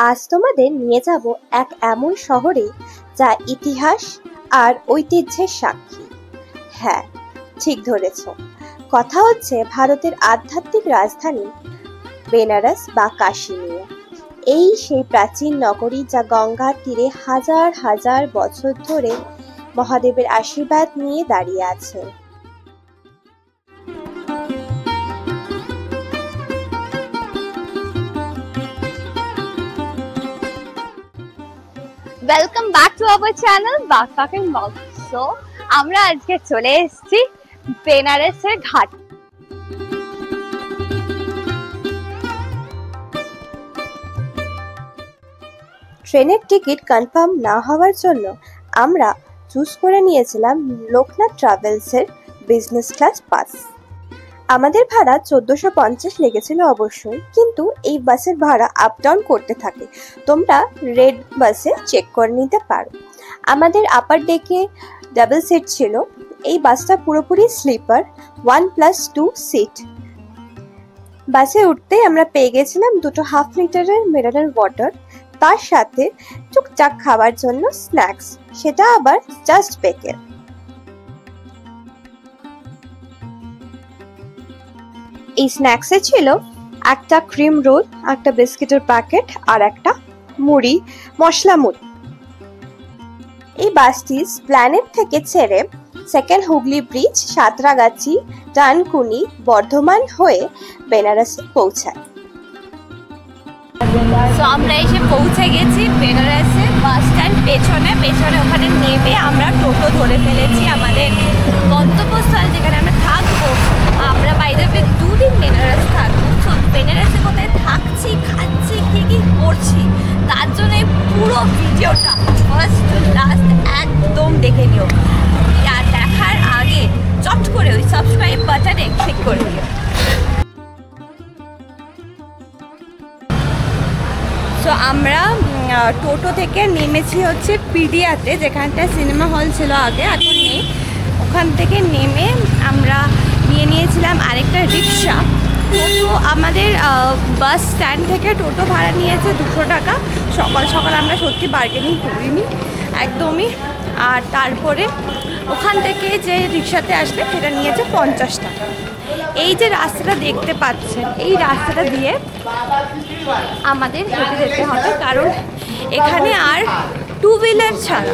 আজ তোমাদের নিয়ে যাব এক এমন শহরে যা ইতিহাস আর ঐতিহ্যের সাক্ষী। হ্যাঁ, ঠিক ধরেছ, কথা হচ্ছে ভারতের আধ্যাত্মিক রাজধানী বেনারস বা কাশী নিয়ে। এই সেই প্রাচীন নগরী যা গঙ্গার তীরে হাজার হাজার বছর ধরে মহাদেবের আশীর্বাদ নিয়ে দাঁড়িয়ে আছে। Welcome back to our channel backpack and blog. So আমরা আজকে চলে এসেছি বেনারসের ঘাট। ট্রেনের টিকিট কনফার্ম না হওয়ার জন্য আমরা চুজ করে নিয়েছিলাম লোকনাথ ট্রাভেলসের বিজনেস ক্লাস পাস। আমাদের ভাড়া 1450 লেগেছিল অবশ্যই, কিন্তু এই বাসের ভাড়া আপ ডাউন করতে থাকে, তোমরা রেড বাসে চেক করে নিতে পারো। আমাদের আপার ডেকে ডাবল সিট ছিল। এই বাসটা পুরোপুরি স্লিপার, 1+2 সিট। বাসে উঠতেই আমরা পেয়ে গেছিলাম দুটো 1/2 লিটারের মিনারেল ওয়াটার, তার সাথে টুকটাক খাওয়ার জন্য স্ন্যাক্স, সেটা আবার জাস্ট প্যাকেট। এই স্ন্যাক্সে ছিল একটা ক্রিম রোল, একটা বিস্কিটের প্যাকেট আর একটা মুড়ি, মশলা মুড়ি। এই বাসটি প্ল্যানেট থেকে ছেড়ে সেকেন্ড হুগলি ব্রিজ, সাঁতরাগাছি, ডানকুনি, বর্ধমান হয়ে বেনারসে পৌঁছায়। তো আমরা এসে পৌঁছে গেছি বেনারসে বাস স্ট্যান্ড পেছনে ওখানে নেমে আমরা টোটো ধরে ফেলেছি আমাদের গন্তব্যস্থল যেখানে আমরা থাকবো। আমরা বাইরে 2 দিন বেনারস থাকবো। তো বেনারসে কোথায় থাকছি, খাচ্ছি, কি করছি, তার জন্য পুরো ভিডিওটা ফার্স্ট টু লাস্ট একদম দেখে নিও। আর দেখার আগে চট করে ওই সাবস্ক্রাইব বাটনে ক্লিক করে দিও। তো আমরা টোটো থেকে নেমেছি হচ্ছে পিডিয়াতে, যেখানটা সিনেমা হল ছিল আগে, এখন নেই। ওখান থেকে নেমে আমরা নিয়ে নিয়েছিলাম আরেকটা রিক্সা। টোটো আমাদের বাস স্ট্যান্ড থেকে টোটো ভাড়া নিয়েছে 200 টাকা। সকাল সকাল আমরা সত্যি বার্গেনিং করিনি একদমই। আর তারপরে ওখান থেকে যে রিক্সাতে আসবে সেটা নিয়েছে 50 টাকা। এই যে রাস্তাটা দেখতে পাচ্ছেন, এই রাস্তাটা দিয়ে আমাদের হেঁটে যেতে হবে, কারণ এখানে আর 2 হুইলার ছাড়া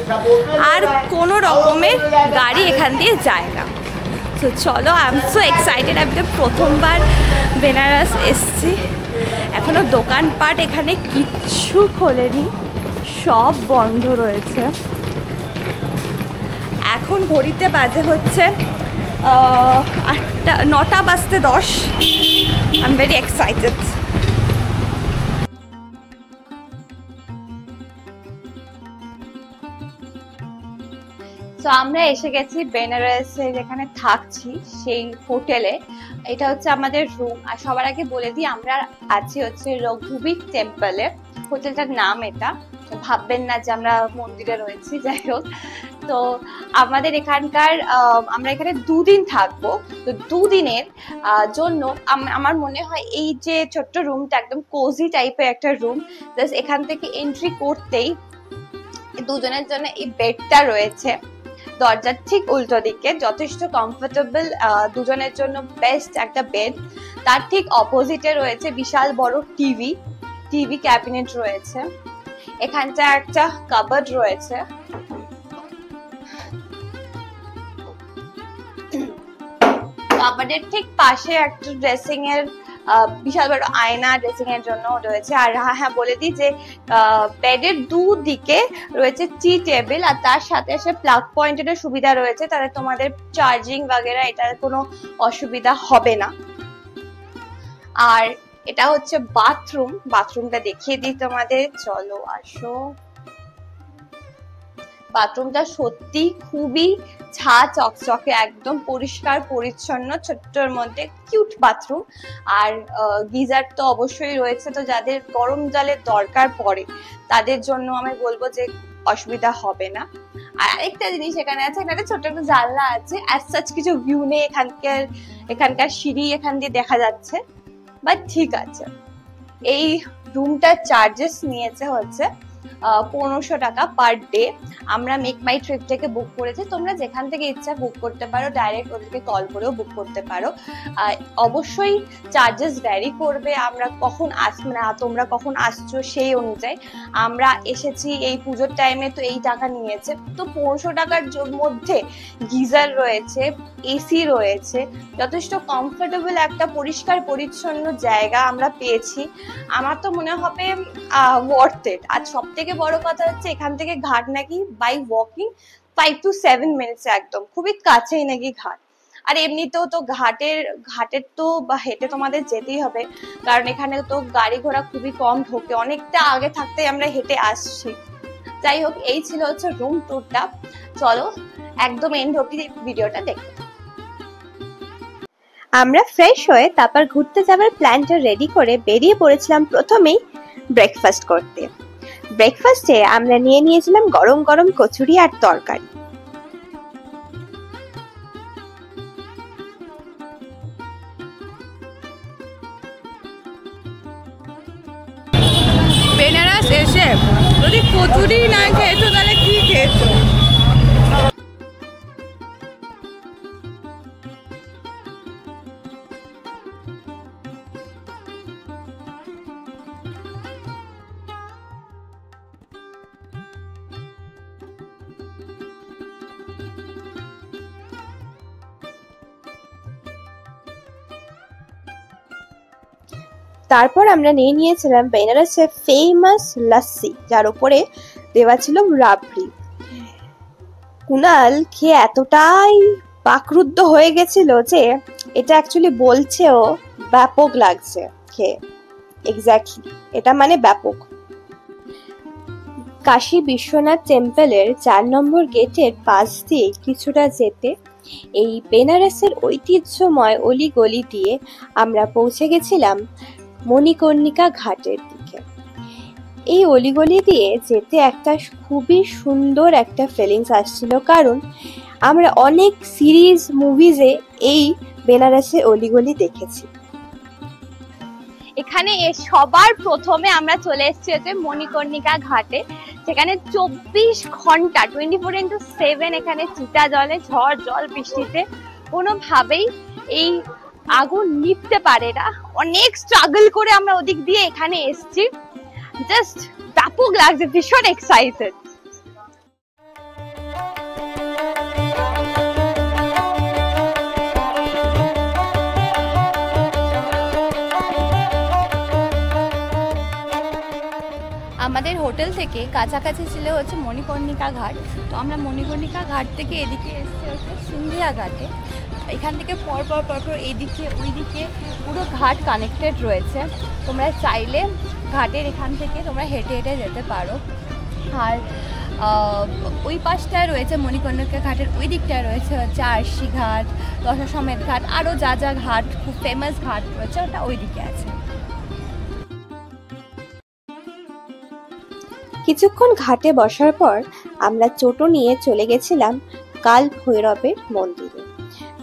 আর কোনো রকমের গাড়ি এখান দিয়ে যায় না। তো চলো, আই এম সো এক্সাইটেড। আমি তো প্রথমবার বেনারস এসছি। এখনও দোকানপাট এখানে কিচ্ছু খোলেনি, সব বন্ধ রয়েছে। এখন ঘড়িতে বাজে হচ্ছে 9:10। I am very excited. তো আমরা এসে গেছি বেনারসে যেখানে থাকছি সেই হোটেলে। এটা হচ্ছে আমাদের রুম। আর সবার আগে বলে দিই, আমরা আছি হচ্ছে রঘুবীর টেম্পলে, হোটেলটার নাম এটা। ভাববেন না যে আমরা মন্দিরে রয়েছি, যাই হোক। তো আমাদের এখানকার আমরা এখানে 2 দিন থাকবো। তো 2 দিনের জন্য আমার মনে হয় এই যে ছোট্ট রুমটা একদম কোজি টাইপের একটা রুম। জাস্ট এখান থেকে এন্ট্রি করতেই দুজনের জন্য এই বেডটা রয়েছে দরজার ঠিক উল্টো দিকে, যথেষ্ট কমফোর্টেবল, দুজনের জন্য বেস্ট একটা বেড। তার ঠিক অপোজিটে রয়েছে বিশাল বড় টিভি ক্যাবিনেট রয়েছে। এখানটা একটা কাবার্ড রয়েছে। কাবার্ডের ঠিক পাশে একটা ড্রেসিং এর বিশাল বড় আয়না ড্রেসিং এর জন্য রয়েছে। আর হ্যাঁ বলে দিই যে বেডের দুদিকে রয়েছে টি টেবিল, আর তার সাথে প্লাগ পয়েন্টের সুবিধা রয়েছে, তাহলে তোমাদের চার্জিং বাগেরা এটার কোনো অসুবিধা হবে না। আর এটা হচ্ছে বাথরুমটা দেখিয়ে দিই তোমাদের, চলো আসো। বাথরুমটা সত্যি খুবই ছা চকচকে, একদম পরিষ্কার পরিচ্ছন্ন, ছোট্টর মধ্যে কিউট বাথরুম। আর গিজার তো অবশ্যই রয়েছে, তো যাদের গরম জলের দরকার পড়ে তাদের জন্য আমি বলবো যে অসুবিধা হবে না। আর আরেকটা জিনিস এখানে আছে, এখানে ছোট্ট একটা জানলা আছে। অ্যাজ সাচ কিছু ভিউ নেই, এখানকার সিঁড়ি এখান দিয়ে দেখা যাচ্ছে, বাট ঠিক আছে। এই রুমটার চার্জেস নিয়েছে হচ্ছে 1500 টাকা পার ডে। আমরা মেক মাই ট্রিপ থেকে বুক করেছি, তোমরা যেখান থেকে ইচ্ছা বুক করতে পারো, ডাইরেক্ট ওদেরকে কল করেও বুক করতে পারো। অবশ্যই চার্জেস ভ্যারি করবে, আমরা কখন মানে তোমরা কখন আসছো সেই অনুযায়ী। আমরা এসেছি এই পুজোর টাইমে, তো এই টাকা নিয়েছে। তো 1500 টাকার মধ্যে গিজার রয়েছে, এসি রয়েছে, যথেষ্ট কমফোর্টেবল একটা পরিষ্কার পরিচ্ছন্ন জায়গা আমরা পেয়েছি। আমার তো মনে হবে ওয়ার্থ ইট। আর সব থেকে বড় কথা হচ্ছে এখান থেকে ঘাট নাকি বাই ওয়াকিং 5 to 7 মিনিটস, একদম খুবই কাছেই নাকি ঘাট। আর এমনিতেও তো ঘাটের তো বা হেঁটে তোমাদের যেতেই হবে, কারণ এখানে তো গাড়ি ঘোড়া খুবই কম ঢোকে, অনেকটা আগে থাকতেই আমরা হেঁটে আসছি। যাই হোক, এই ছিল হচ্ছে রুম ট্যুরটা। চলো একদম এন্ড অবধি ভিডিওটা দেখো। আমরা ফ্রেশ হয়ে তারপর ঘুরতে যাবার প্ল্যানটা রেডি করে বেরিয়ে পড়েছিলাম প্রথমেই ব্রেকফাস্ট করতে। ব্রেকফাস্টে আমরা নিয়েছিলাম গরম গরম কচুরি আর তরকারি। বেনারস এসে যদি কচুরি না খেয়েছো তাহলে কি খেয়েছো? তারপর আমরা নিয়েছিলাম বেনারসের ফেমাস লাস্সি, যার উপরে দেওয়া ছিল রাবড়ি। কুনাল খেয়ে এতটাই বাকরুদ্ধ হয়ে গেছিল যে এটা অ্যাকচুয়ালি বলছেও ব্যাপক লাগছে খেয়ে। এক্স্যাক্টলি, এটা মানে ব্যাপক। কাশী বিশ্বনাথ টেম্পলের 4 নম্বর গেটের পাশ দিয়ে কিছুটা যেতে এই বেনারসের ঐতিহ্যময় অলিগলি দিয়ে আমরা পৌঁছে গেছিলাম মণিকর্ণিকা ঘাটের দিকে। এই অলিগলি দিয়ে যেতে একটা খুবই সুন্দর একটা ফিলিংস আসছিল, কারণ আমরা অনেক সিরিজ মুভিজে এই বেনারসের অলিগলি দেখেছি। এখানে সবার প্রথমে আমরা চলে এসেছি হচ্ছে মণিকর্ণিকা ঘাটে, যেখানে 24 ঘন্টা 24x7 এখানে চিতা জলে, ঝড় জল বৃষ্টিতে কোনোভাবেই এই আগুন নিভতে পারে না। অনেক স্ট্রাগল করে আমরা ওদিক দিয়ে এখানে এসেছি। জাস্ট ব্যাপক লাগছে, ভীষণ এক্সাইটেড। আমাদের হোটেল থেকে কাছাকাছি ছিল হচ্ছে মণিকর্ণিকা ঘাট। তো আমরা মণিকর্ণিকা ঘাট থেকে এদিকে এসেছি হচ্ছে সিন্ধিয়া ঘাটে। এখান থেকে পরপর এইদিকে ওইদিকে পুরো ঘাট কানেক্টেড রয়েছে। তোমরা চাইলে ঘাটের এখান থেকে তোমরা হেঁটে হেঁটে যেতে পারো। আর ওই পাশটায় রয়েছে মণিকর্ণিকা ঘাটের ওই দিকটায় রয়েছে হচ্ছে আরশি ঘাট, দশাশ্বমেধ ঘাট, আরও যা যা ঘাট খুব ফেমাস ঘাট রয়েছে ওটা ওই দিকে আছে। কিছুক্ষণ ঘাটে বসার পর আমরা টোটো নিয়ে চলে গেছিলাম কাল ভৈরবের মন্দিরে।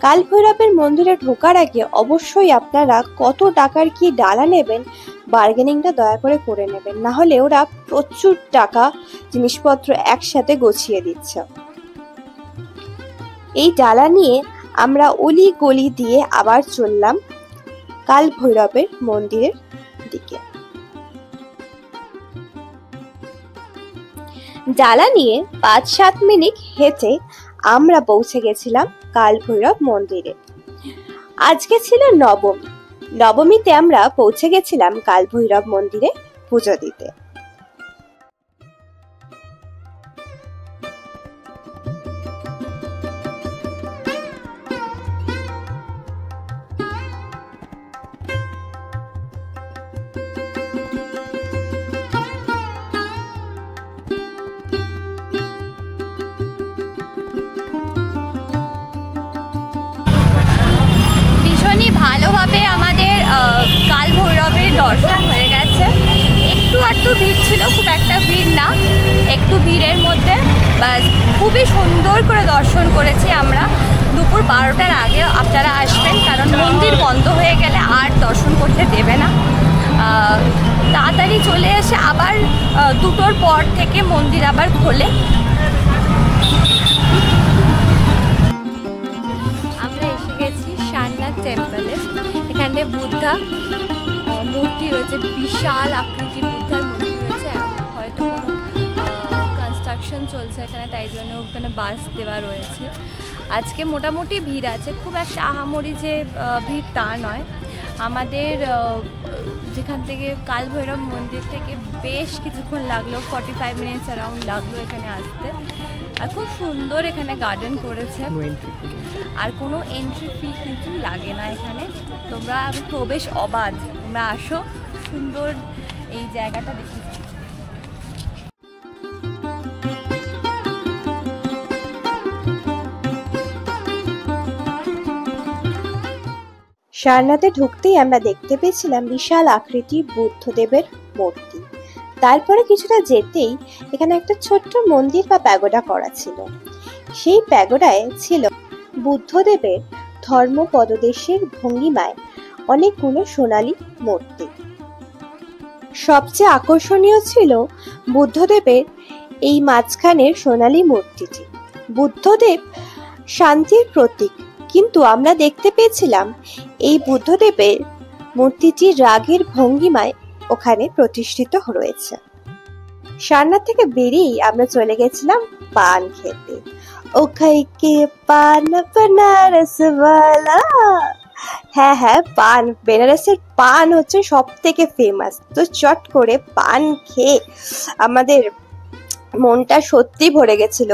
কাল ভৈরবের মন্দিরে ঢোকার আগে অবশ্যই আপনারা কত টাকার কি ডালা নেবেন বার্গেনিংটা দয়া করে নেবেন, না হলে ওরা প্রচুর টাকা জিনিসপত্র একসাথে গছিয়ে দিচ্ছে। এই ডালা নিয়ে আমরা অলি গলি দিয়ে আবার চললাম কাল ভৈরবের মন্দিরের দিকে। ডালা নিয়ে 5-7 মিনিট হেঁটে আমরা পৌঁছে গেছিলাম কাল ভৈরব মন্দিরে। আজকে ছিল নবমী। নবমীতে আমরা পৌঁছে গেছিলাম কাল ভৈরব মন্দিরে পুজো দিতে। ভালোভাবে আমাদের কাল ভৈরবের দর্শন হয়ে গেছে। একটু ভিড় ছিল, খুব একটা ভিড় না, একটু ভিড়ের মধ্যে খুবই সুন্দর করে দর্শন করেছি আমরা। দুপুর 12টার আগে আপনারা আসবেন, কারণ মন্দির বন্ধ হয়ে গেলে আর দর্শন করতে দেবে না। তাড়াতাড়ি চলে এসে আবার 2টোর পর থেকে মন্দির আবার খোলে। আমরা এসে গেছি সারনাথ টেম্পলে। এখানে বুদ্ধা মূর্তি রয়েছে, বিশাল আকৃতির বুদ্ধার মূর্তি রয়েছে। হয়তো কনস্ট্রাকশন চলছে এখানে, তাই জন্য ওখানে বাস দেওয়া রয়েছে। আজকে মোটামুটি ভিড় আছে, খুব একটা আহামরি যে ভিড় তা নয়। আমাদের যেখান থেকে কাল ভৈরব মন্দির থেকে বেশ কিছুক্ষণ লাগলো, 45 মিনিটস অ্যারাউন্ড লাগলো এখানে আসতে। আর খুব সুন্দর এখানে গার্ডেন করেছে, আর কোনো এন্ট্রি ফি কিন্তু লাগে না এখানে। তোমরা প্রবেশ অবাধ, তোমরা আসো, সুন্দর এই জায়গাটা দেখে। সারনাথে ঢুকতেই আমরা দেখতে পেয়েছিলাম বিশাল আকৃতির বুদ্ধদেবের মূর্তি। তারপরে কিছুটা যেতেই এখানে একটা ছোট্ট মন্দির বা প্যাগোডা করা ছিল। সেই প্যাগোডায় ছিল বুদ্ধদেবের ধর্মপদদেশের ভঙ্গিমায় অনেকগুলো সোনালী মূর্তি। সবচেয়ে আকর্ষণীয় ছিল বুদ্ধদেবের এই মাঝখানের সোনালী মূর্তিটি। বুদ্ধদেব শান্তির প্রতীক, কিন্তু আমরা দেখতে পেয়েছিলাম এই বুদ্ধদেবের মূর্তিটি রাগের ভঙ্গিমায় ওখানে প্রতিষ্ঠিত রয়েছে। সারনাথ থেকে বেরিয়েই আমরা চলে গেছিলাম পান খেতে। ওখাইকে পান বেনারস ওয়ালা। হ্যাঁ হ্যাঁ, পান, বেনারসের পান হচ্ছে সব থেকে ফেমাস। তো চট করে পান খেয়ে আমাদের মনটা সত্যি ভরে গেছিল।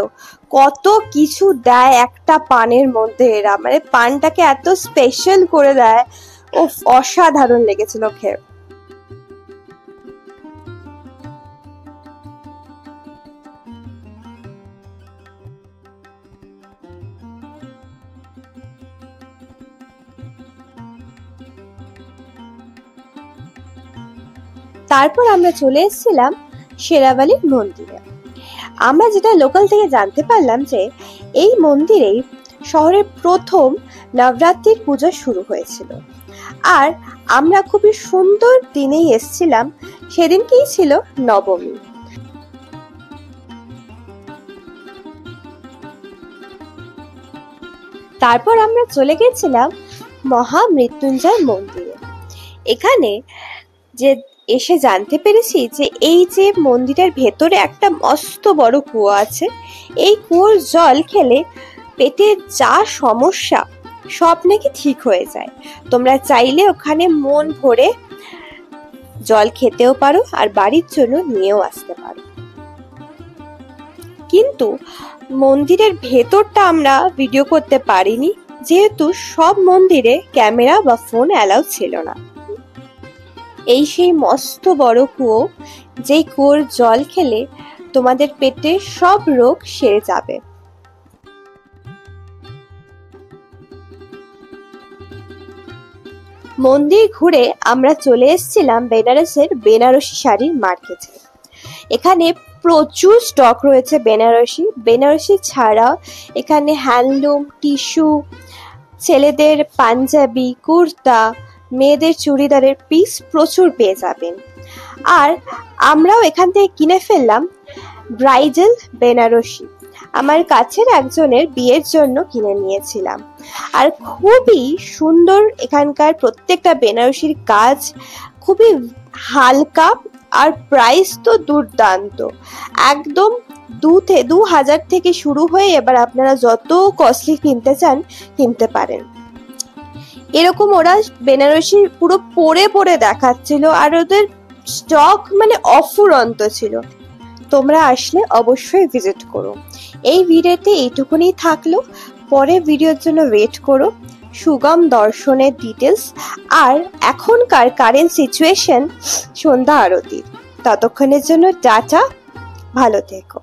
কত কিছু দেয় একটা পানের মধ্যে এরা, মানে পানটাকে এত স্পেশাল করে দেয়। ও অসাধারণ লেগেছিল খেয়ে। তারপর আমরা চলে এসেছিলাম শেরাবালির মন্দিরে। আমরা যেটা লোকাল থেকে জানতে পারলাম যে এই মন্দিরেই শহরের প্রথম নবরাত্রির পুজো শুরু হয়েছিল। আর আমরা খুবই সুন্দর দিনেই এসেছিলাম, সেদিনকেই ছিল নবমী। তারপর আমরা চলে গেছিলাম মহামৃত্যুঞ্জয় মন্দিরে। এখানে যে এসে জানতে পেরেছি যে এই যে মন্দিরের ভেতরে একটা মস্ত বড় কুয়ো আছে। এই কুয়োর জল খেলে পেটের যা সমস্যা সব নাকি ঠিক হয়ে যায়। তোমরা চাইলে ওখানে মন ভরে জল খেতেও পারো আর বাড়ির জন্য নিয়েও আসতে পারো। কিন্তু মন্দিরের ভেতরটা আমরা ভিডিও করতে পারিনি, যেহেতু সব মন্দিরে ক্যামেরা বা ফোন অ্যালাউ ছিল না। এই সেই মস্ত বড় কুয়ো, যেই কুয়োর জল খেলে তোমাদের পেটে সব রোগ সেরে যাবে। মন্দির ঘুরে আমরা চলে এসেছিলাম বেনারসের বেনারসি শাড়ির মার্কেটে। এখানে প্রচুর স্টক রয়েছে বেনারসি ছাড়াও এখানে হ্যান্ডলুম, টিস্যু, ছেলেদের পাঞ্জাবি, কুর্তা, মেয়েদের চুড়িদারের পিস প্রচুর পেয়ে যাবেন। আর আমরাও এখান থেকে কিনে ফেললাম ব্রাইডাল বেনারসি। আমার কাছের একজনের বিয়ের জন্য কিনে নিয়েছিলাম। আর খুবই সুন্দর এখানকার প্রত্যেকটা বেনারসির কাজ, খুবই হালকা, আর প্রাইস তো দুর্দান্ত। একদম 2000 থেকে শুরু হয়ে এবার আপনারা যত কস্টলি কিনতে চান কিনতে পারেন। এরকম ওরা বেনারসি পুরো পরে পরে দেখাচ্ছিল, আর ওদের স্টক মানে অফুরন্ত ছিল। তোমরা আসলে অবশ্যই ভিজিট করো। এই ভিডিওতে এইটুকুনি থাকলো, পরের ভিডিওর জন্য ওয়েট করো। সুগম দর্শনের ডিটেলস আর এখনকার কারেন্ট সিচুয়েশন সন্ধ্যা আরতির। ততক্ষণের জন্য টাটা, ভালো থেকো।